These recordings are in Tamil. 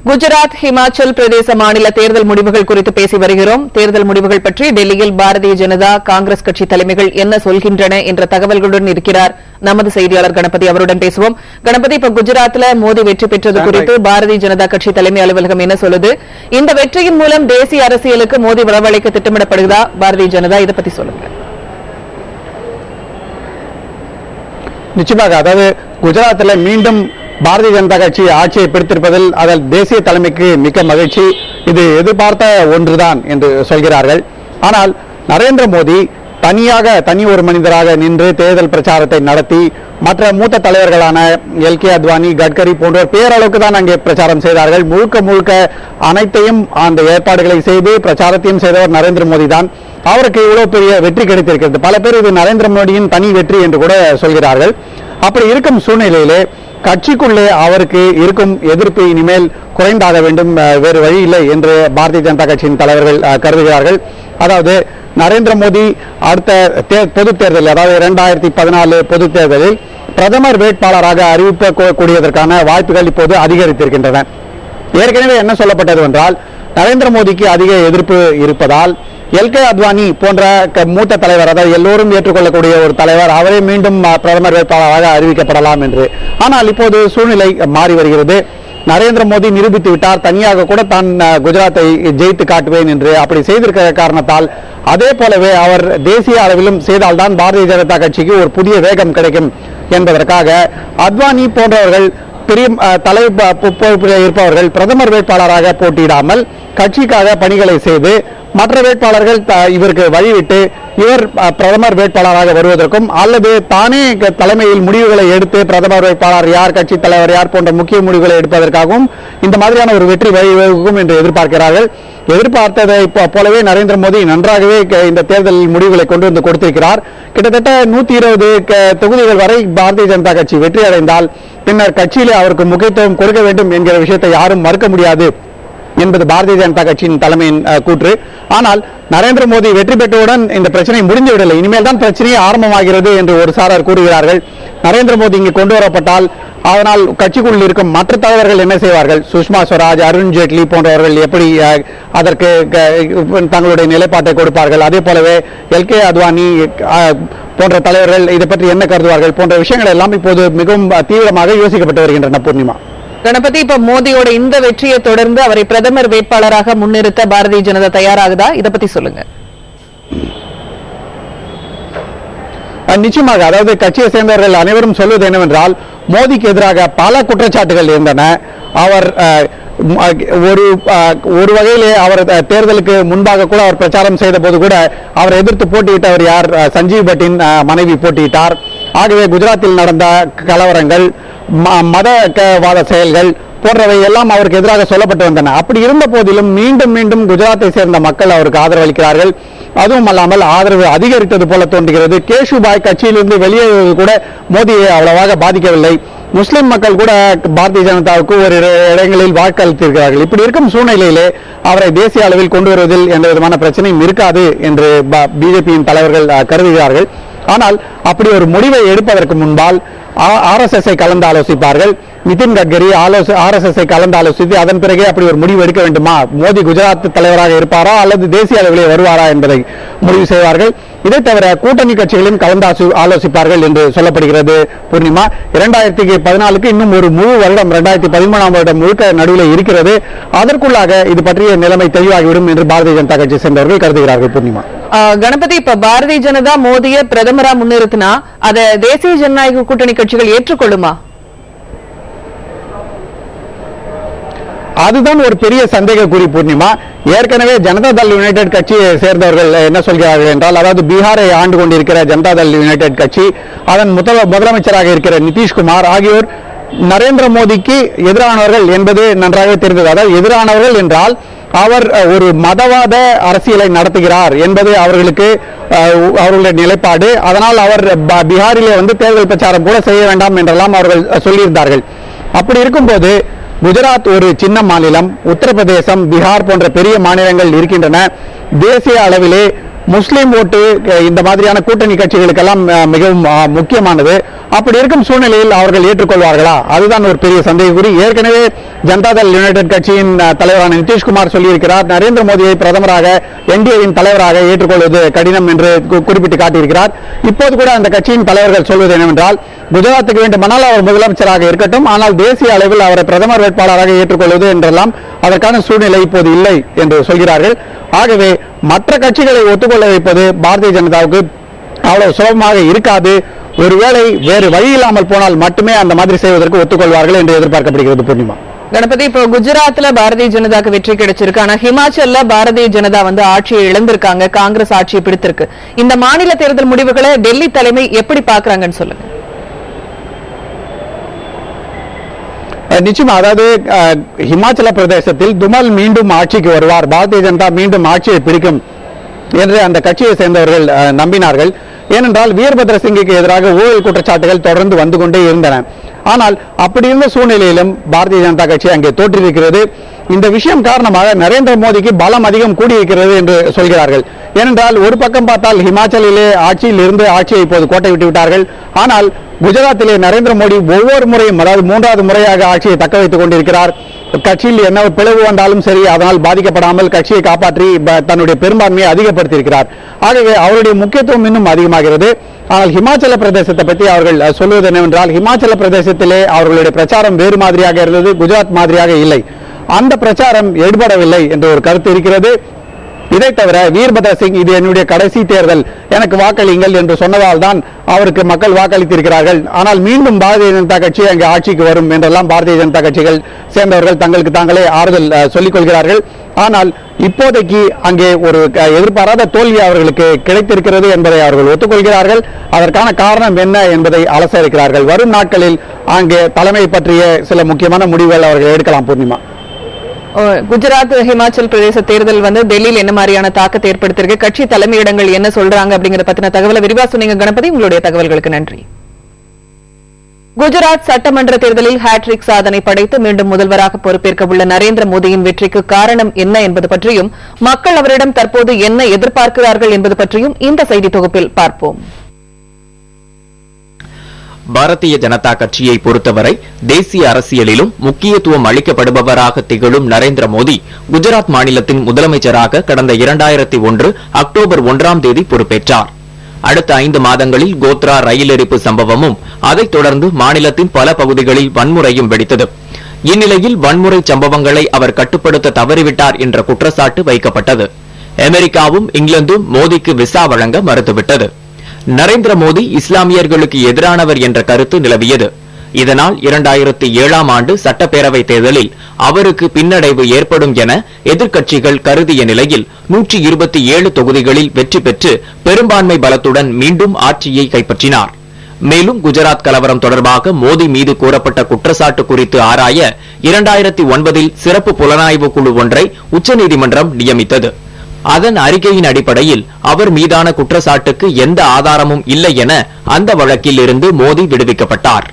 குஜராத், ஹிமாச்சல் பிரதேச மாநில தேர்தல் முடிவுகள் குறித்து பேசி வருகிறோம். தேர்தல் முடிவுகள் பற்றி டெல்லியில் பாரதிய ஜனதா, காங்கிரஸ் கட்சி தலைமைகள் என்ன சொல்கின்றன என்ற தகவல்களுடன் இருக்கிறார் நமது செய்தியாளர் கணபதி. அவருடன் பேசுவோம். கணபதி, இப்ப குஜராத்ல மோடி வெற்றி பெற்றது குறித்து பாரதிய ஜனதா கட்சி தலைமை அலுவலகம் என்ன சொல்லுது? இந்த வெற்றியின் மூலம் தேசிய அரசியலுக்கு மோடி வரவழைக்க திட்டமிடப்படுகிறதா பாரதிய ஜனதா? இதை பத்தி சொல்லுங்க. நிச்சயமாக, அதாவது குஜராத்தில் மீண்டும் பாரதிய ஜனதா கட்சி ஆட்சியை பிடித்திருப்பதில் அதில் தேசிய தலைமைக்கு மிக்க மகிழ்ச்சி. இது எதிர்பார்த்த ஒன்றுதான் என்று சொல்கிறார்கள். ஆனால் நரேந்திர மோடி தனி ஒரு மனிதராக நின்று தேர்தல் பிரச்சாரத்தை நடத்தி மற்ற மூத்த தலைவர்களான எல்கே அத்வானி, கட்கரி போன்றோர் பேரளவுக்கு தான் அங்கே பிரச்சாரம் செய்தார்கள். முழுக்க அனைத்தையும் அந்த ஏற்பாடுகளை செய்து பிரச்சாரத்தையும் செய்தவர் நரேந்திர மோடி தான். அவருக்கு இவ்வளவு பெரிய வெற்றி கிடைத்திருக்கிறது. பல பேர் இது நரேந்திர மோடியின் தனி வெற்றி என்று கூட சொல்கிறார்கள். அப்படி இருக்கும் சூழ்நிலையிலே கட்சிக்குள்ளே அவருக்கு இருக்கும் எதிர்ப்பு இனிமேல் குறைந்தாக வேண்டும், வேறு வழி இல்லை என்று பாரதிய ஜனதா கட்சியின் தலைவர்கள் கருதுகிறார்கள். அதாவது நரேந்திர மோடி அடுத்த பொதுத் தேர்தலில், அதாவது 2014 பொதுத் தேர்தலில் பிரதமர் வேட்பாளராக அறிவிக்கக்கூடியதற்கான வாய்ப்புகள் இப்போது அதிகரித்திருக்கின்றன. ஏற்கனவே என்ன சொல்லப்பட்டது என்றால், நரேந்திர மோடிக்கு அதிக எதிர்ப்பு இருப்பதால் எல்கே அத்வானி போன்ற மூத்த தலைவர், அதாவது எல்லோரும் ஏற்றுக்கொள்ளக்கூடிய ஒரு தலைவர், அவரே மீண்டும் பிரதமர் வேட்பாளராக அறிவிக்கப்படலாம் என்று. ஆனால் இப்போது சூழ்நிலை மாறி வருகிறது. நரேந்திர மோடி நிரூபித்து விட்டார், தனியாக கூட தான் குஜராத்தை ஜெயித்து காட்டுவேன் என்று. அப்படி செய்திருக்கிற காரணத்தால் அதே போலவே அவர் தேசிய அளவிலும் செய்தால்தான் பாரதிய ஜனதா கட்சிக்கு ஒரு புதிய வேகம் கிடைக்கும் என்பதற்காக அத்வானி போன்றவர்கள் பெரிய தலைவர் இருப்பவர்கள் பிரதமர் வேட்பாளராக போட்டியிடாமல் கட்சிக்காக பணிகளை செய்து மற்ற வேட்பாளர்கள் இவருக்கு வழிவிட்டு இவர் பிரதமர் வேட்பாளராக வருவதற்கும், அல்லது தானே தலைமையில் முடிவுகளை எடுத்து பிரதமர் வேட்பாளர் யார், கட்சி தலைவர் யார் போன்ற முக்கிய முடிவுகளை எடுப்பதற்காகவும் இந்த மாதிரியான ஒரு வெற்றி வழிவகுக்கும் என்று எதிர்பார்க்கிறார்கள். எதிர்பார்த்ததை போலவே நரேந்திர மோடி நன்றாகவே இந்த தேர்தல் முடிவுகளை கொண்டு வந்து கொடுத்திருக்கிறார். கிட்டத்தட்ட 120 தொகுதிகள் வரை பாரதிய ஜனதா கட்சி வெற்றி அடைந்தால் பின்னர் கட்சியிலே அவருக்கு முக்கியத்துவம் கொடுக்க வேண்டும் என்கிற விஷயத்தை யாரும் மறுக்க முடியாது என்பது பாரதிய ஜனதா கட்சியின் தலைமையின் கூற்று. ஆனால் நரேந்திர மோடி வெற்றி பெற்றவுடன் இந்த பிரச்சனை முடிந்துவிடவில்லை, இனிமேல் தான் பிரச்சனையே ஆரம்பமாகிறது என்று ஒரு சாரர் கூறுகிறார்கள். நரேந்திர மோடி இங்கு கொண்டு வரப்பட்டால் அதனால் கட்சிக்குள் இருக்கும் மற்ற தலைவர்கள் என்ன செய்வார்கள்? சுஷ்மா ஸ்வராஜ், அருண் ஜேட்லி போன்றவர்கள் எப்படி அதற்கு தங்களுடைய நிலைப்பாட்டை கொடுப்பார்கள்? அதே போலவே எல்கே அத்வானி போன்ற தலைவர்கள் இதை பற்றி என்ன கருதுவார்கள் போன்ற விஷயங்கள் எல்லாம் இப்போது மிகவும் தீவிரமாக யோசிக்கப்பட்டு வருகின்றன. பூர்ணிமா, கணபதி, இப்ப மோடியோட இந்த வெற்றியை தொடர்ந்து அவரை பிரதமர் வேட்பாளராக முன்னிறுத்த பாரதிய ஜனதா தயாராகுதா? இதை பத்தி சொல்லுங்க. நிச்சயமாக, அதாவது கட்சியை சேர்ந்தவர்கள் அனைவரும் சொல்வது என்னவென்றால், மோடிக்கு எதிராக பல குற்றச்சாட்டுகள் இருந்தன. அவர் ஒரு வகையிலே அவர் தேர்தலுக்கு முன்பாக கூட அவர் பிரச்சாரம் செய்த போது கூட அவரை எதிர்த்து போட்டியிட்டவர் யார்? சஞ்சீவ் பட்டின் மனைவி போட்டியிட்டார். ஆகவே குஜராத்தில் நடந்த கலவரங்கள், மதவாத செயல்கள் போன்றவை எல்லாம் அவருக்கு எதிராக சொல்லப்பட்டு வந்தன. அப்படி இருந்த போதிலும் மீண்டும் குஜராத்தை சேர்ந்த மக்கள் அவருக்கு ஆதரவு அளிக்கிறார்கள். அதுவும் அல்லாமல் ஆதரவு அதிகரித்தது போல தோன்றுகிறது. கேஷுபாய் கட்சியிலிருந்து வெளியேறுவது கூட மோடியை அவ்வளவாக பாதிக்கவில்லை. முஸ்லிம் மக்கள் கூட பாரதிய ஜனதாவுக்கு ஒரு இடங்களில் வாக்களித்திருக்கிறார்கள். இப்படி இருக்கும் சூழ்நிலையிலே அவரை தேசிய அளவில் கொண்டு வருவதில் எந்த விதமான பிரச்சனையும் இருக்காது என்று பிஜேபியின் தலைவர்கள் கருதுகிறார்கள். ஆனால் அப்படி ஒரு முடிவை எடுப்பதற்கு முன்பால் RSS கலந்து ஆலோசிப்பார்கள். நிதின் கட்கரி RSS கலந்து ஆலோசித்து அதன் பிறகே அப்படி ஒரு முடிவு எடுக்க வேண்டுமா, மோடி குஜராத் தலைவராக இருப்பாரா அல்லது தேசிய அளவிலே வருவாரா என்பதை முடிவு செய்வார்கள். இதை தவிர கூட்டணி கட்சிகளையும் கலந்து ஆலோசிப்பார்கள் என்று சொல்லப்படுகிறது. பூர்ணிமா, 2014 இன்னும் ஒரு முழு வருடம், 2013 வருடம் முழுக்க நடுவில் இருக்கிறது. அதற்குள்ளாக இது பற்றிய நிலைமை தெளிவாகிவிடும் என்று பாரதிய ஜனதா கட்சி சேர்ந்தவர்கள் கருதுகிறார்கள். பூர்ணிமா, கணபதி, இப்ப பாரதிய ஜனதா மோடியை பிரதமரா முன்னிறுத்தினா அதை தேசிய ஜனநாயக கூட்டணி கட்சிகள் ஏற்றுக்கொள்ளுமா? அதுதான் ஒரு பெரிய சந்தேக குறி. பூர்ணிமா, ஏற்கனவே ஜனதா தள் யுனைடெட் கட்சியை சேர்ந்தவர்கள் என்ன சொல்கிறார்கள் என்றால், அதாவது பீகாரை ஆண்டு கொண்டிருக்கிற ஜனதா தள் யுனைடெட் கட்சி, அதன் முதலமைச்சராக இருக்கிற நிதிஷ்குமார் ஆகியோர் நரேந்திர மோடிக்கு எதிரானவர்கள் என்பது நன்றாக தெரிந்தது. அதாவது எதிரானவர்கள் என்றால் அவர் ஒரு மதவாத அரசியலை நடத்துகிறார் என்பது அவர்களுடைய நிலைப்பாடு. அதனால் அவர் பீகாரிலே தேர்தல் பிரச்சாரம் கூட செய்ய வேண்டாம் என்றெல்லாம் அவர்கள் சொல்லியிருந்தார்கள். அப்படி இருக்கும்போது குஜராத் ஒரு சின்ன மாநிலம், உத்தரப்பிரதேசம், பீகார் போன்ற பெரிய மாநிலங்கள் இருக்கின்றன. தேசிய அளவிலே முஸ்லீம் ஓட்டு இந்த மாதிரியான கூட்டணி கட்சிகளுக்கெல்லாம் மிகவும் முக்கியமானது. அப்படி இருக்கும் சூழ்நிலையில் அவர்கள் ஏற்றுக்கொள்வார்களா? அதுதான் ஒரு பெரிய சந்தேகக்குறி. ஏற்கனவே ஜனதாதள் யுனைடெட் கட்சியின் தலைவரான நிதிஷ்குமார் சொல்லியிருக்கிறார், நரேந்திர மோடியை பிரதமராக என்டிஏவின் தலைவராக ஏற்றுக்கொள்வது கடினம் என்று குறிப்பிட்டு காட்டியிருக்கிறார். இப்போது கூட அந்த கட்சியின் தலைவர்கள் சொல்வது என்னவென்றால், குஜராத்துக்கு வேண்டுமானால் அவர் முதலமைச்சராக இருக்கட்டும், ஆனால் தேசிய அளவில் அவரை பிரதமர் வேட்பாளராக ஏற்றுக்கொள்வது என்றெல்லாம் அதற்கான சூழ்நிலை இப்போது இல்லை என்று சொல்கிறார்கள். ஆகவே மற்ற கட்சிகளை ஒத்துக்கொள்ள வைப்பது பாரதிய ஜனதாவுக்கு அவ்வளவு சுலபமாக இருக்காது. ஒருவேளை வேறு வழி இல்லாமல் போனால் மட்டுமே அந்த மாதிரி செய்வதற்கு ஒத்துக்கொள்வார்கள் என்று எதிர்பார்க்கப்படுகிறது. பூர்ணிமா, கணபதி, இப்போ குஜராத்ல பாரதிய ஜனதாக்கு வெற்றி கிடைச்சிருக்கு, ஆனா ஹிமாச்சல்ல பாரதிய ஜனதா ஆட்சியை இழந்திருக்காங்க, காங்கிரஸ் ஆட்சியை பிடித்திருக்கு. இந்த மாநில தேர்தல் முடிவுகளை டெல்லி தலைமை எப்படி பாக்குறாங்கன்னு சொல்லுங்க. நிச்சயமா, அதாவது ஹிமாச்சல பிரதேசத்தில் துமல் மீண்டும் ஆட்சிக்கு வருவார், பாரதிய ஜனதா மீண்டும் ஆட்சியை பிடிக்கும் என்று அந்த கட்சியை சேர்ந்தவர்கள் நம்பினார்கள். ஏனென்றால் வீரபத்ர சிங்குக்கு எதிராக ஊழல் குற்றச்சாட்டுகள் தொடர்ந்து வந்து கொண்டே இருந்தன. ஆனால் அப்படி இருந்த சூழ்நிலையிலும் பாரதிய ஜனதா கட்சி அங்கே தோற்றிருக்கிறது. இந்த விஷயம் காரணமாக நரேந்திர மோடிக்கு பலம் அதிகம் கூடியிருக்கிறது என்று சொல்கிறார்கள். ஏனென்றால் ஒரு பக்கம் பார்த்தால் ஹிமாச்சலிலே ஆட்சியில் இருந்து ஆட்சியை இப்போது கோட்டை விட்டு விட்டார்கள். ஆனால் குஜராத்திலே நரேந்திர மோடி ஒவ்வொரு முறையும், அதாவது 3வது முறையாக ஆட்சியை தக்க வைத்துக் கொண்டிருக்கிறார். கட்சியில் என்ன பிளவு வந்தாலும் சரி, அதனால் பாதிக்கப்படாமல் கட்சியை காப்பாற்றி தன்னுடைய பெரும்பான்மையை அதிகப்படுத்தியிருக்கிறார். ஆகவே அவருடைய முக்கியத்துவம் இன்னும் அதிகமாகிறது. ஆனால் ஹிமாச்சல பிரதேசத்தை பற்றி அவர்கள் சொல்வது என்னவென்றால், ஹிமாச்சல பிரதேசத்திலே அவர்களுடைய பிரச்சாரம் வேறு மாதிரியாக இருந்தது, குஜராத் மாதிரியாக இல்லை. அந்த பிரச்சாரம் எடுபடவில்லை என்ற ஒரு கருத்து இருக்கிறது. இதை தவிர வீரபத்ர சிங் இது என்னுடைய கடைசி தேர்தல், எனக்கு வாக்களியுங்கள் என்று சொன்னதால் தான் அவருக்கு மக்கள் வாக்களித்திருக்கிறார்கள். ஆனால் மீண்டும் பாரதிய ஜனதா கட்சி அங்கே ஆட்சிக்கு வரும் என்றெல்லாம் பாரதிய ஜனதா கட்சிகள் சேர்ந்தவர்கள் தங்களுக்கு தாங்களே ஆறுதல் சொல்லிக் கொள்கிறார்கள். ஆனால் இப்போதைக்கு அங்கே ஒரு எதிர்பாராத தோல்வி அவர்களுக்கு கிடைத்திருக்கிறது என்பதை அவர்கள் ஒத்துக்கொள்கிறார்கள். அதற்கான காரணம் என்ன என்பதை அலச இருக்கிறார்கள். வரும் நாட்களில் அங்கே தலைமை பற்றிய சில முக்கியமான முடிவுகள் அவர்கள் எடுக்கலாம். பூர்ணிமா, குஜராத் ஹிமாச்சல் பிரதேச தேர்தல் டெல்லியில் என்ன மாதிரியான தாக்கத்தை ஏற்படுத்திருக்கு, கட்சி தலைமையிடங்கள் என்ன சொல்றாங்க அப்படிங்கிற பத்தின தகவலை விரிவா சொன்னீங்க கணபதி. உங்களுடைய தகவல்களுக்கு நன்றி. குஜராத் சட்டமன்ற தேர்தலில் ஹேட்ரிக் சாதனை படைத்து மீண்டும் முதல்வராக பொறுப்பேற்க உள்ள நரேந்திர மோடியின் வெற்றிக்கு காரணம் என்ன என்பது பற்றியும், மக்கள் அவரிடம் தற்போது என்ன எதிர்பார்க்கிறார்கள் என்பது பற்றியும் இந்த செய்தி தொகுப்பில் பார்ப்போம். பாரதிய ஜனதா கட்சியை பொறுத்தவரை தேசிய அரசியலிலும் முக்கியத்துவம் அளிக்கப்படுபவராக திகழும் நரேந்திர மோடி குஜராத் மாநிலத்தின் முதலமைச்சராக கடந்த 2001 அக்டோபர் 1ஆம் தேதி பொறுப்பேற்றார். அடுத்த 5 மாதங்களில் கோத்ரா ரயில் எரிப்பு சம்பவமும், அதைத் தொடர்ந்து மாநிலத்தின் பல பகுதிகளில் வன்முறையும் வெடித்தது. இந்நிலையில் வன்முறை சம்பவங்களை அவர் கட்டுப்படுத்த தவறிவிட்டார் என்ற குற்றச்சாட்டு வைக்கப்பட்டது. அமெரிக்காவும் இங்கிலாந்தும் மோடிக்கு விசா வழங்க மறுத்துவிட்டது. நரேந்திர மோடி இஸ்லாமியர்களுக்கு எதிரானவர் என்ற கருத்து நிலவியது. இதனால் 2007ஆம் ஆண்டு சட்டப்பேரவை தேர்தலில் அவருக்கு பின்னடைவு ஏற்படும் என எதிர்க்கட்சிகள் கருதிய நிலையில் 127 தொகுதிகளில் வெற்றி பெற்று பெரும்பான்மை பலத்துடன் மீண்டும் ஆட்சியை கைப்பற்றினார். மேலும் குஜராத் கலவரம் தொடர்பாக மோடி மீது கூறப்பட்ட குற்றச்சாட்டு குறித்து ஆராய 2009இல் சிறப்பு புலனாய்வு குழு ஒன்றை உச்சநீதிமன்றம் நியமித்தது. அதன் அறிக்கையின் அடிப்படையில் அவர் மீதான குற்றச்சாட்டுக்கு எந்த ஆதாரமும் இல்லை என அந்த வழக்கில் இருந்து மோடி விடுவிக்கப்பட்டார்.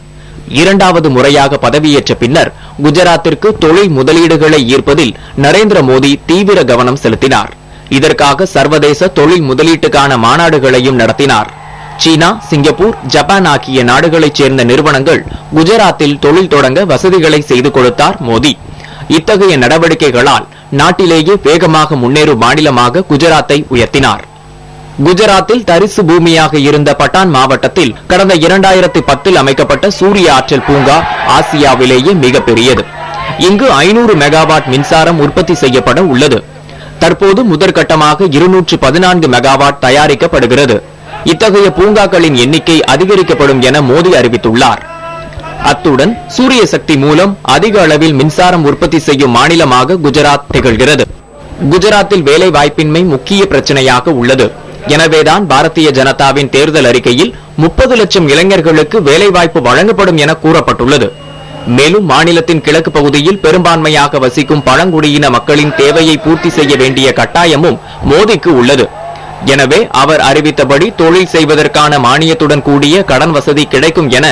2வது முறையாக பதவியேற்ற பின்னர் குஜராத்திற்கு தொழில் முதலீடுகளை ஈர்ப்பதில் நரேந்திர மோடி தீவிர கவனம் செலுத்தினார். இதற்காக சர்வதேச தொழில் முதலீட்டுக்கான மாநாடுகளையும் நடத்தினார். சீனா, சிங்கப்பூர், ஜப்பான் ஆகிய நாடுகளைச் சேர்ந்த நிறுவனங்கள் குஜராத்தில் தொழில் தொடங்க வசதிகளை செய்து கொடுத்தார் மோடி. இத்தகைய நடவடிக்கைகளால் நாட்டிலேயே வேகமாக முன்னேறும் மாநிலமாக குஜராத்தை உயர்த்தினார். குஜராத்தில் தரிசு பூமியாக இருந்த பட்டான் மாவட்டத்தில் கடந்த 2010இல் அமைக்கப்பட்ட சூரிய ஆற்றல் பூங்கா ஆசியாவிலேயே மிகப்பெரியது. இங்கு 500 மெகாவாட் மின்சாரம் உற்பத்தி செய்யப்பட உள்ளது. தற்போது முதற்கட்டமாக 214 மெகாவாட் தயாரிக்கப்படுகிறது. இத்தகைய பூங்காக்களின் எண்ணிக்கை அதிகரிக்கப்படும் என மோடி அறிவித்துள்ளார். அத்துடன் சூரிய சக்தி மூலம் அதிக அளவில் மின்சாரம் உற்பத்தி செய்யும் மாநிலமாக குஜராத் திகழ்கிறது. குஜராத்தில் வேலை வாய்ப்பின்மை முக்கிய பிரச்சனையாக உள்ளது. எனவேதான் பாரதிய ஜனதாவின் தேர்தல் அறிக்கையில் 30 லட்சம் இளைஞர்களுக்கு வேலைவாய்ப்பு வழங்கப்படும் என கூறப்பட்டுள்ளது. மேலும் மாநிலத்தின் கிழக்கு பகுதியில் பெரும்பான்மையாக வசிக்கும் பழங்குடியின மக்களின் தேவையை பூர்த்தி செய்ய வேண்டிய கட்டாயமும் மோடிக்கு உள்ளது. எனவே அவர் அறிவித்தபடி தொழில் செய்வதற்கான மானியத்துடன் கூடிய கடன் வசதி கிடைக்கும் என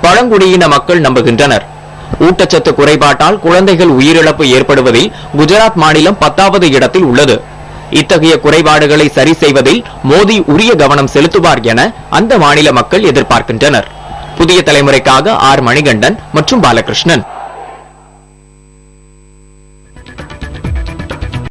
பழங்குடியின மக்கள் நம்புகின்றனர். ஊட்டச்சத்து குறைபாட்டால் குழந்தைகள் உயிரிழப்பு ஏற்படுவதில் குஜராத் மாநிலம் 10வது இடத்தில் உள்ளது. இத்தகைய குறைபாடுகளை சரி செய்வதில் மோடி உரிய கவனம் செலுத்துவார் என அந்த மாநில மக்கள் எதிர்பார்க்கின்றனர். புதிய தலைமுறைக்காக ஆர். மணிகண்டன் மற்றும் பாலகிருஷ்ணன்.